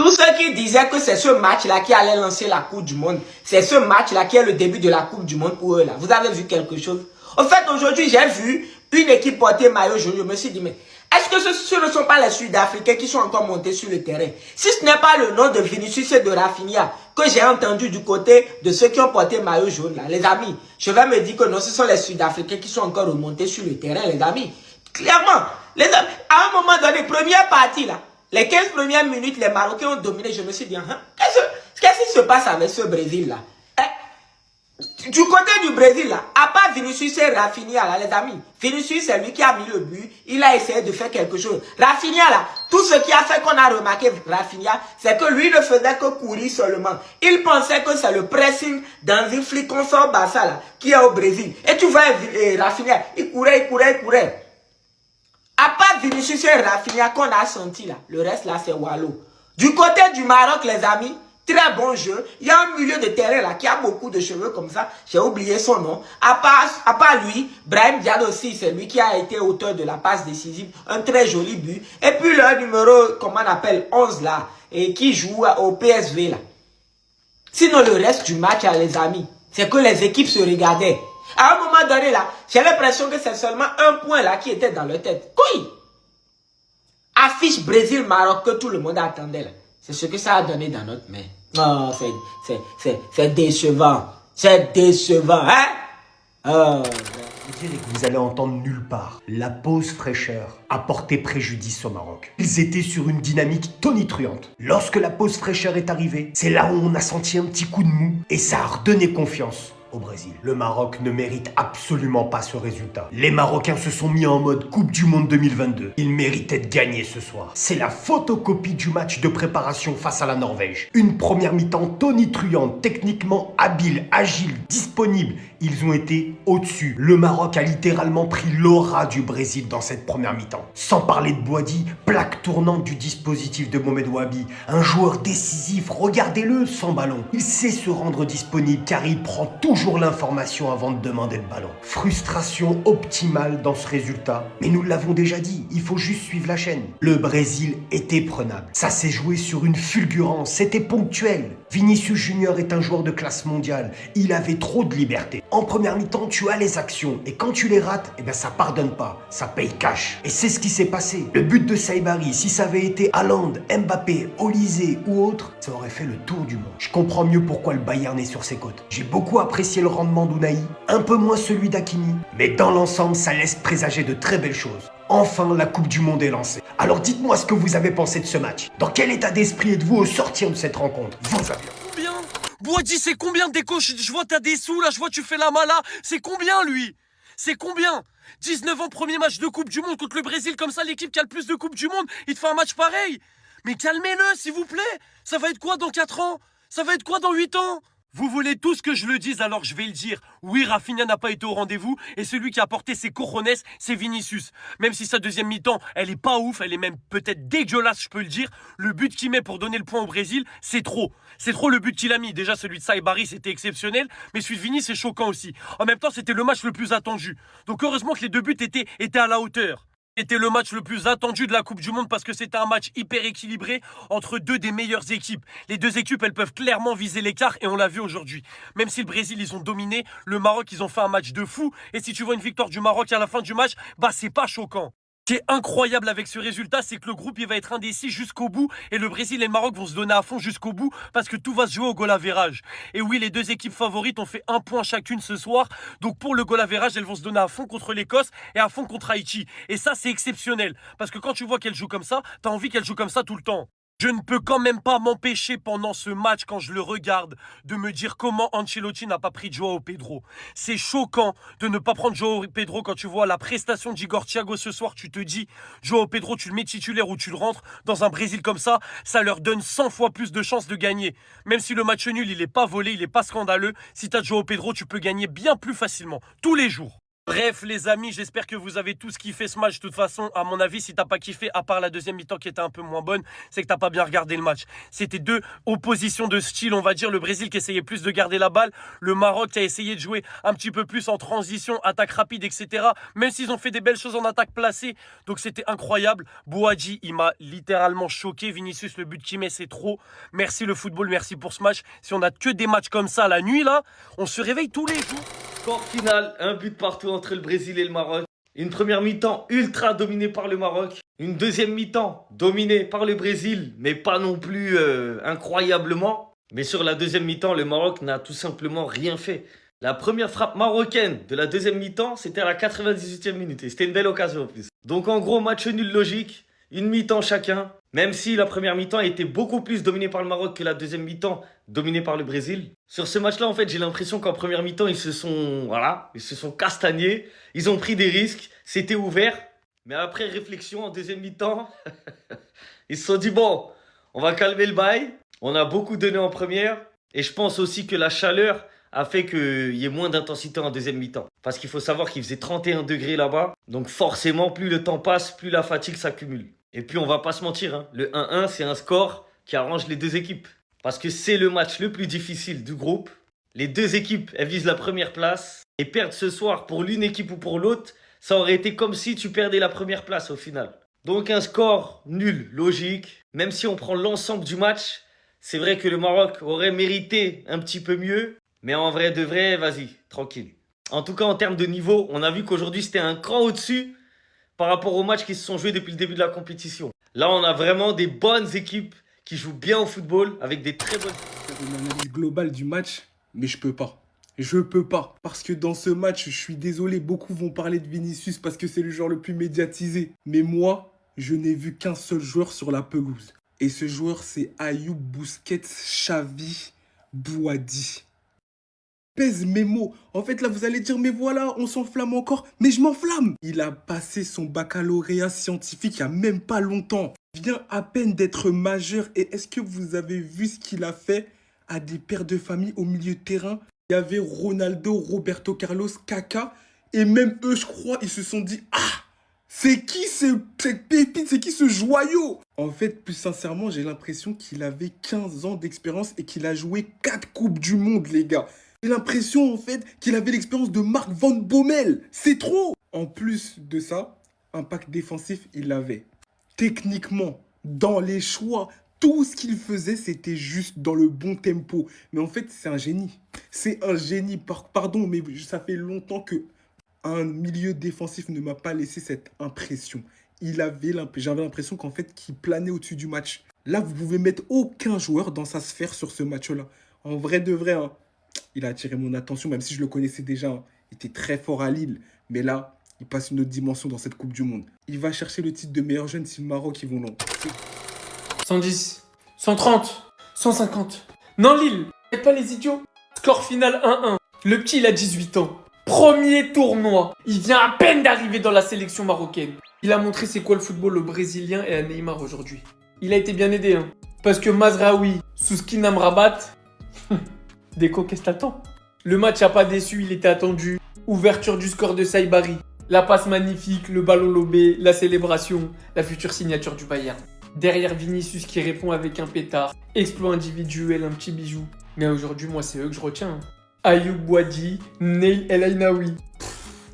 Tous ceux qui disaient que c'est ce match-là qui allait lancer la Coupe du Monde, c'est ce match-là qui est le début de la Coupe du Monde pour eux là. Vous avez vu quelque chose? En fait, aujourd'hui, j'ai vu une équipe porter maillot jaune. Je me suis dit, mais est-ce que ce ne sont pas les Sud-Africains qui sont encore montés sur le terrain? Si ce n'est pas le nom de Vinicius et de Rafinha que j'ai entendu du côté de ceux qui ont porté maillot jaune là, les amis, je vais me dire que non, ce sont les Sud-Africains qui sont encore remontés sur le terrain, les amis. Clairement, les amis, à un moment donné, première partie là, les 15 premières minutes, les Marocains ont dominé. Je me suis dit, hein, qu'est-ce qui se passe avec ce Brésil là? Du côté du Brésil, là, à part Vinicius et Rafinha, là, les amis, Vinicius, c'est lui qui a mis le but, il a essayé de faire quelque chose. Rafinha, là, tout ce qui a fait qu'on a remarqué Rafinha, c'est que lui ne faisait que courir seulement. Il pensait que c'est le pressing dans une flic consort Barça, là, qui est au Brésil. Et tu vois, Rafinha, il courait. À part Vinicius et Rafinha qu'on a senti, là, le reste, là, c'est Wallo. Du côté du Maroc, les amis, très bon jeu. Il y a un milieu de terrain là qui a beaucoup de cheveux comme ça. J'ai oublié son nom. À part lui, Brahim Diallo aussi, c'est lui qui a été auteur de la passe décisive. Un très joli but. Et puis le numéro, comment on appelle, 11 là, et qui joue au PSV là. Sinon le reste du match, les amis, c'est que les équipes se regardaient. À un moment donné là, j'ai l'impression que c'est seulement un point là qui était dans leur tête. Oui. Affiche Brésil-Maroc que tout le monde attendait là. C'est ce que ça a donné dans notre main. Oh, c'est décevant. C'est décevant, hein? Oh. Vous direz que vous allez entendre nulle part. La pause fraîcheur a porté préjudice au Maroc. Ils étaient sur une dynamique tonitruante. Lorsque la pause fraîcheur est arrivée, c'est là où on a senti un petit coup de mou et ça a redonné confiance au Brésil. Le Maroc ne mérite absolument pas ce résultat. Les Marocains se sont mis en mode Coupe du Monde 2022. Ils méritaient de gagner ce soir. C'est la photocopie du match de préparation face à la Norvège. Une première mi-temps tonitruante, techniquement habile, agile, disponible. Ils ont été au-dessus. Le Maroc a littéralement pris l'aura du Brésil dans cette première mi-temps. Sans parler de Boadi, plaque tournante du dispositif de Mohamed Wahabi. Un joueur décisif, regardez-le sans ballon. Il sait se rendre disponible car il prend toujours l'information avant de demander le ballon. Frustration optimale dans ce résultat. Mais nous l'avons déjà dit, il faut juste suivre la chaîne. Le Brésil était prenable. Ça s'est joué sur une fulgurance, c'était ponctuel. Vinicius Junior est un joueur de classe mondiale. Il avait trop de liberté. En première mi-temps, tu as les actions. Et quand tu les rates, eh ben ça pardonne pas. Ça paye cash. Et c'est ce qui s'est passé. Le but de Saibari, si ça avait été Haaland, Mbappé, Olysée ou autre, ça aurait fait le tour du monde. Je comprends mieux pourquoi le Bayern est sur ses côtes. J'ai beaucoup apprécié le rendement d'Unai, un peu moins celui d'Hakimi. Mais dans l'ensemble, ça laisse présager de très belles choses. Enfin, la Coupe du Monde est lancée. Alors dites-moi ce que vous avez pensé de ce match. Dans quel état d'esprit êtes-vous au sortir de cette rencontre? Vous aviez... Combien? Boadi, c'est combien de déco? Je vois t'as des sous là, je vois tu fais la mala. C'est combien lui? C'est combien? 19 ans, premier match de Coupe du Monde contre le Brésil, comme ça l'équipe qui a le plus de Coupe du Monde, il te fait un match pareil. Mais calmez-le s'il vous plaît. Ça va être quoi dans 4 ans? Ça va être quoi dans 8 ans? Vous voulez tous que je le dise, alors je vais le dire. Oui, Rafinha n'a pas été au rendez-vous et celui qui a porté ses cojones, c'est Vinicius. Même si sa deuxième mi-temps, elle est pas ouf, elle est même peut-être dégueulasse, je peux le dire. Le but qu'il met pour donner le point au Brésil, c'est trop. C'est trop le but qu'il a mis. Déjà, celui de Saibari, c'était exceptionnel, mais celui de Vini, c'est choquant aussi. En même temps, c'était le match le plus attendu. Donc heureusement que les deux buts étaient à la hauteur. C'était le match le plus attendu de la Coupe du Monde parce que c'était un match hyper équilibré entre deux des meilleures équipes. Les deux équipes, elles peuvent clairement viser l'écart et on l'a vu aujourd'hui. Même si le Brésil, ils ont dominé, le Maroc, ils ont fait un match de fou. Et si tu vois une victoire du Maroc à la fin du match, bah c'est pas choquant. Ce qui est incroyable avec ce résultat, c'est que le groupe il va être indécis jusqu'au bout et le Brésil et le Maroc vont se donner à fond jusqu'au bout parce que tout va se jouer au goal average. Et oui, les deux équipes favorites ont fait un point chacune ce soir. Donc pour le goal average, elles vont se donner à fond contre l'Écosse et à fond contre Haïti. Et ça, c'est exceptionnel parce que quand tu vois qu'elles jouent comme ça, t'as envie qu'elles jouent comme ça tout le temps. Je ne peux quand même pas m'empêcher pendant ce match, quand je le regarde, de me dire comment Ancelotti n'a pas pris Joao Pedro. C'est choquant de ne pas prendre Joao Pedro quand tu vois la prestation d'Igor Thiago ce soir. Tu te dis, Joao Pedro, tu le mets titulaire ou tu le rentres dans un Brésil comme ça leur donne 100 fois plus de chances de gagner. Même si le match nul, il n'est pas volé, il n'est pas scandaleux, si tu as Joao Pedro, tu peux gagner bien plus facilement, tous les jours. Bref les amis, j'espère que vous avez tous kiffé ce match. De toute façon, à mon avis, si t'as pas kiffé, à part la deuxième mi-temps qui était un peu moins bonne, c'est que t'as pas bien regardé le match. C'était deux oppositions de style, on va dire. Le Brésil qui essayait plus de garder la balle, le Maroc qui a essayé de jouer un petit peu plus en transition, attaque rapide, etc. Même s'ils ont fait des belles choses en attaque placée. Donc c'était incroyable. Boadji, il m'a littéralement choqué. Vinicius, le but qu'il met, c'est trop. Merci le football, merci pour ce match. Si on a que des matchs comme ça la nuit là, on se réveille tous les jours. Score final, un but partout entre le Brésil et le Maroc. Une première mi-temps ultra dominée par le Maroc. Une deuxième mi-temps dominée par le Brésil, mais pas non plus incroyablement. Mais sur la deuxième mi-temps, le Maroc n'a tout simplement rien fait. La première frappe marocaine de la deuxième mi-temps, c'était à la 98e minute. Et c'était une belle occasion en plus. Donc en gros, match nul logique. Une mi-temps chacun. Même si la première mi-temps était beaucoup plus dominée par le Maroc que la deuxième mi-temps dominée par le Brésil. Sur ce match-là, en fait, j'ai l'impression qu'en première mi-temps, ils se sont castagnés. Ils ont pris des risques. C'était ouvert. Mais après réflexion, en deuxième mi-temps, ils se sont dit, bon, on va calmer le bail. On a beaucoup donné en première. Et je pense aussi que la chaleur a fait qu'il y ait moins d'intensité en deuxième mi-temps. Parce qu'il faut savoir qu'il faisait 31 degrés là-bas. Donc forcément, plus le temps passe, plus la fatigue s'accumule. Et puis, on va pas se mentir, hein, le 1-1, c'est un score qui arrange les deux équipes. Parce que c'est le match le plus difficile du groupe. Les deux équipes, elles visent la première place. Et perdre ce soir pour l'une équipe ou pour l'autre, ça aurait été comme si tu perdais la première place au final. Donc un score nul, logique. Même si on prend l'ensemble du match, c'est vrai que le Maroc aurait mérité un petit peu mieux. Mais en vrai de vrai, vas-y, tranquille. En tout cas, en termes de niveau, on a vu qu'aujourd'hui, c'était un cran au-dessus par rapport aux matchs qui se sont joués depuis le début de la compétition. Là, on a vraiment des bonnes équipes qui jouent bien au football avec des très bonnes... Une analyse globale du match, mais je peux pas. Je peux pas. Parce que dans ce match, je suis désolé, beaucoup vont parler de Vinicius parce que c'est le joueur le plus médiatisé. Mais moi, je n'ai vu qu'un seul joueur sur la pelouse. Et ce joueur, c'est Ayoub Busquets Xavi Boadi. Pèse mes mots. En fait, là, vous allez dire, mais voilà, on s'enflamme encore. Mais je m'enflamme. Il a passé son baccalauréat scientifique il n'y a même pas longtemps. Il vient à peine d'être majeur. Et est-ce que vous avez vu ce qu'il a fait à des pères de famille au milieu de terrain? Il y avait Ronaldo, Roberto Carlos, Kaka. Et même eux, je crois, ils se sont dit, ah, c'est qui cette pépite, c'est qui ce joyau? En fait, plus sincèrement, j'ai l'impression qu'il avait 15 ans d'expérience et qu'il a joué 4 Coupes du Monde, les gars. J'ai l'impression, en fait, qu'il avait l'expérience de Marc Van Bommel. C'est trop! En plus de ça, un pack défensif, il l'avait. Techniquement, dans les choix, tout ce qu'il faisait, c'était juste dans le bon tempo. Mais en fait, c'est un génie. C'est un génie. Pardon, mais ça fait longtemps que un milieu défensif ne m'a pas laissé cette impression. J'avais l'impression qu'en fait, qu'il planait au-dessus du match. Là, vous pouvez mettre aucun joueur dans sa sphère sur ce match-là. En vrai de vrai, hein. Il a attiré mon attention, même si je le connaissais déjà. Hein. Il était très fort à Lille. Mais là, il passe une autre dimension dans cette Coupe du Monde. Il va chercher le titre de meilleur jeune si le Maroc, ils vont loin. 110, 130, 150. Non, Lille, faites pas les idiots. Score final 1-1. Le petit, il a 18 ans. Premier tournoi. Il vient à peine d'arriver dans la sélection marocaine. Il a montré c'est quoi le football au Brésilien et à Neymar aujourd'hui. Il a été bien aidé, hein. Parce que Mazraoui, Souski Amrabat... Déco, qu'est-ce que t'attends? Le match n'a pas déçu, il était attendu. Ouverture du score de Saibari. La passe magnifique, le ballon lobé, la célébration, la future signature du Bayern. Derrière Vinicius qui répond avec un pétard. Exploit individuel, un petit bijou. Mais aujourd'hui, moi, c'est eux que je retiens. Hein. Ayoub Boadi, Neil El Ainaoui.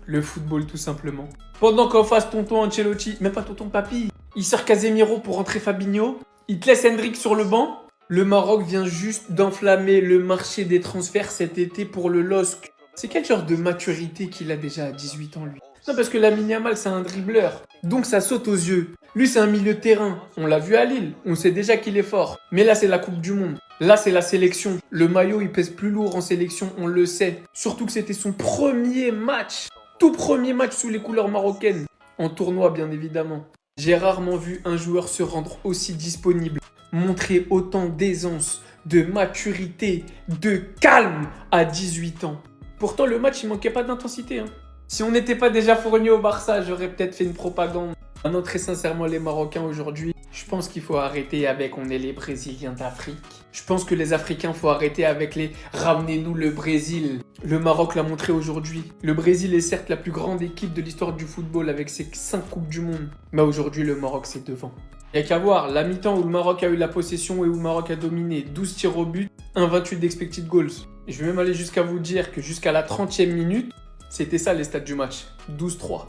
Le football, tout simplement. Pendant qu'en face, tonton Ancelotti, même pas tonton Papy, il sort Casemiro pour rentrer Fabinho. Il te laisse Hendrik sur le banc. Le Maroc vient juste d'enflammer le marché des transferts cet été pour le LOSC. C'est quel genre de maturité qu'il a déjà à 18 ans, lui? Non, parce que Lamine Yamal, c'est un dribbleur. Donc ça saute aux yeux. Lui, c'est un milieu de terrain. On l'a vu à Lille. On sait déjà qu'il est fort. Mais là, c'est la Coupe du Monde. Là, c'est la sélection. Le maillot, il pèse plus lourd en sélection, on le sait. Surtout que c'était son premier match. Tout premier match sous les couleurs marocaines. En tournoi, bien évidemment. J'ai rarement vu un joueur se rendre aussi disponible. Montrer autant d'aisance, de maturité, de calme à 18 ans. Pourtant, le match, il manquait pas d'intensité. Hein. Si on n'était pas déjà fourni au Barça, j'aurais peut-être fait une propagande. Maintenant, très sincèrement, les Marocains aujourd'hui, je pense qu'il faut arrêter avec on est les Brésiliens d'Afrique. Je pense que les Africains, faut arrêter avec les ramenez-nous le Brésil. Le Maroc l'a montré aujourd'hui. Le Brésil est certes la plus grande équipe de l'histoire du football avec ses 5 Coupes du Monde. Mais aujourd'hui, le Maroc, c'est devant. Il n'y a qu'à voir, la mi-temps où le Maroc a eu la possession et où le Maroc a dominé, 12 tirs au but, 1,28 d'expected goals. Et je vais même aller jusqu'à vous dire que jusqu'à la 30e minute, c'était ça les stats du match, 12-3.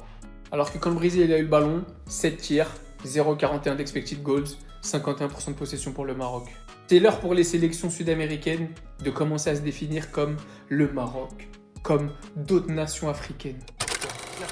Alors que quand le Brésil a eu le ballon, 7 tirs, 0,41 d'expected goals, 51% de possession pour le Maroc. C'est l'heure pour les sélections sud-américaines de commencer à se définir comme le Maroc, comme d'autres nations africaines.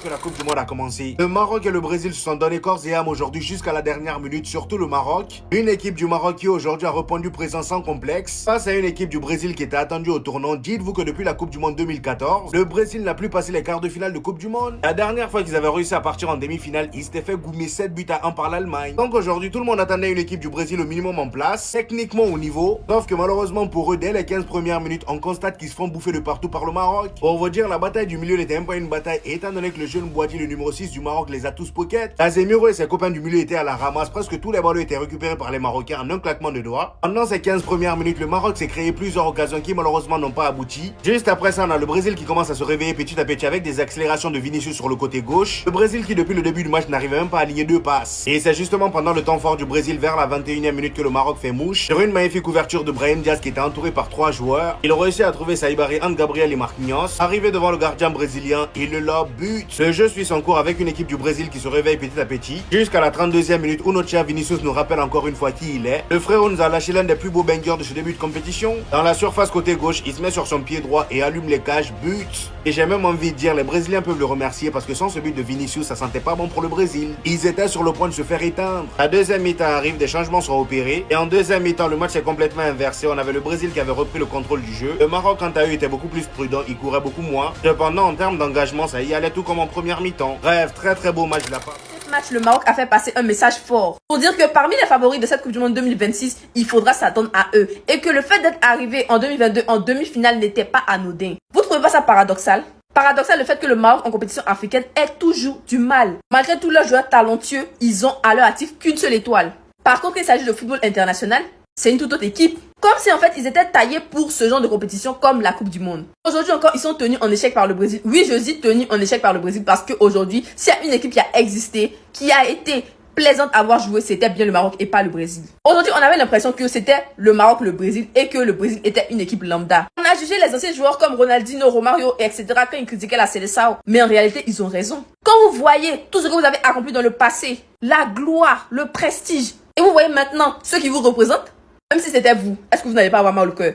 Que la Coupe du Monde a commencé. Le Maroc et le Brésil se sont donnés corps et âme aujourd'hui jusqu'à la dernière minute, surtout le Maroc. Une équipe du Maroc qui aujourd'hui a répondu présent sans complexe face à une équipe du Brésil qui était attendue au tournant. Dites-vous que depuis la Coupe du Monde 2014, le Brésil n'a plus passé les quarts de finale de Coupe du Monde. La dernière fois qu'ils avaient réussi à partir en demi-finale, ils s'étaient fait goumer 7 buts à 1 par l'Allemagne. Donc aujourd'hui, tout le monde attendait une équipe du Brésil au minimum en place, techniquement au niveau. Sauf que malheureusement pour eux, dès les 15 premières minutes, on constate qu'ils se font bouffer de partout par le Maroc. Pour vous dire, la bataille du milieu n'était même pas une bataille, étant donné que le jeune Boadi, le numéro 6 du Maroc, les a tous pocket. Casemiro et ses copains du milieu étaient à la ramasse. Presque tous les ballons étaient récupérés par les Marocains en un claquement de doigts. Pendant ces 15 premières minutes, le Maroc s'est créé plusieurs occasions qui malheureusement n'ont pas abouti. Juste après ça, on a le Brésil qui commence à se réveiller petit à petit avec des accélérations de Vinicius sur le côté gauche. Le Brésil qui depuis le début du match n'arrivait même pas à aligner 2 passes. Et c'est justement pendant le temps fort du Brésil vers la 21e minute que le Maroc fait mouche. Sur une magnifique ouverture de Brahim Diaz qui était entouré par 3 joueurs. Il réussit à trouver Saïbari, Ant Gabriel et Marquinhos. Arrivé devant le gardien brésilien, il le lobe but. Le jeu suit son cours avec une équipe du Brésil qui se réveille petit à petit. Jusqu'à la 32e minute où notre cher Vinicius nous rappelle encore une fois qui il est. Le frérot nous a lâché l'un des plus beaux bangers de ce début de compétition. Dans la surface côté gauche, il se met sur son pied droit et allume les cages, but. Et j'ai même envie de dire, les Brésiliens peuvent le remercier parce que sans ce but de Vinicius, ça sentait pas bon pour le Brésil. Ils étaient sur le point de se faire éteindre. La deuxième mi-temps arrive, des changements sont opérés. Et en deuxième mi-temps, le match est complètement inversé. On avait le Brésil qui avait repris le contrôle du jeu. Le Maroc, quant à eux, était beaucoup plus prudent. Il courait beaucoup moins. Cependant, en termes d'engagement, ça y allait tout comme en première mi-temps. Bref, très beau match de la part. Match, le Maroc a fait passer un message fort pour dire que parmi les favoris de cette Coupe du Monde 2026, il faudra s'attendre à eux et que le fait d'être arrivé en 2022 en demi-finale n'était pas anodin. Vous trouvez pas ça paradoxal? Paradoxal le fait que le Maroc en compétition africaine ait toujours du mal. Malgré tous leurs joueurs talentueux, ils ont à leur actif qu'une seule étoile. Par contre, il s'agit de football international, c'est une toute autre équipe. Comme si en fait ils étaient taillés pour ce genre de compétition comme la Coupe du Monde. Aujourd'hui encore, ils sont tenus en échec par le Brésil. Oui, je dis tenus en échec par le Brésil parce qu'aujourd'hui, s'il y a une équipe qui a existé, qui a été plaisante à voir jouer, c'était bien le Maroc et pas le Brésil. Aujourd'hui, on avait l'impression que c'était le Maroc, le Brésil et que le Brésil était une équipe lambda. On a jugé les anciens joueurs comme Ronaldinho, Romario, etc. quand ils critiquaient la Seleção. Mais en réalité, ils ont raison. Quand vous voyez tout ce que vous avez accompli dans le passé, la gloire, le prestige, et vous voyez maintenant ceux qui vous représentent, même si c'était vous, est-ce que vous n'allez pas avoir mal au cœur?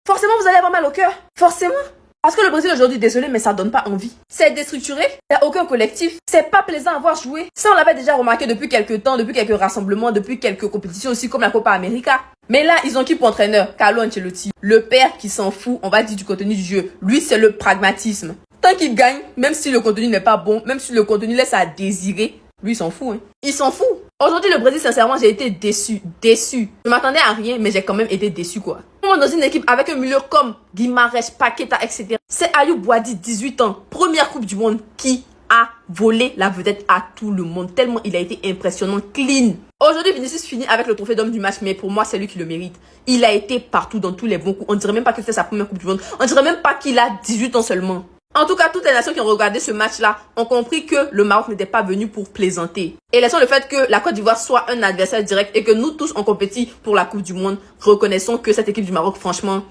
Forcément, vous allez avoir mal au cœur. Forcément. Parce que le Brésil aujourd'hui, désolé, mais ça donne pas envie. C'est déstructuré, il n'y a aucun collectif, c'est pas plaisant à voir jouer. Ça, on l'avait déjà remarqué depuis quelques temps, depuis quelques rassemblements, depuis quelques compétitions aussi, comme la Copa América. Mais là, ils ont qui pour entraîneur? Carlo Ancelotti. Le père qui s'en fout, on va dire, du contenu du jeu. Lui, c'est le pragmatisme. Tant qu'il gagne, même si le contenu n'est pas bon, même si le contenu laisse à désirer, lui, il s'en fout. Il s'en fout. Aujourd'hui, le Brésil, sincèrement, j'ai été déçu. Je m'attendais à rien, mais j'ai quand même été déçu, quoi. Dans une équipe avec un milieu comme Guimarães, Paqueta, etc. C'est Ayoub Boadi, 18 ans, première Coupe du Monde, qui a volé la vedette à tout le monde. Tellement il a été impressionnant, clean. Aujourd'hui, Vinicius finit avec le trophée d'homme du match, mais pour moi, c'est lui qui le mérite. Il a été partout dans tous les bons coups. On dirait même pas que c'était sa première Coupe du Monde. On dirait même pas qu'il a 18 ans seulement. En tout cas, toutes les nations qui ont regardé ce match-là ont compris que le Maroc n'était pas venu pour plaisanter. Et laissons le fait que la Côte d'Ivoire soit un adversaire direct et que nous tous, on compétit pour la Coupe du Monde, reconnaissons que cette équipe du Maroc, franchement,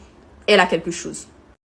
elle a quelque chose.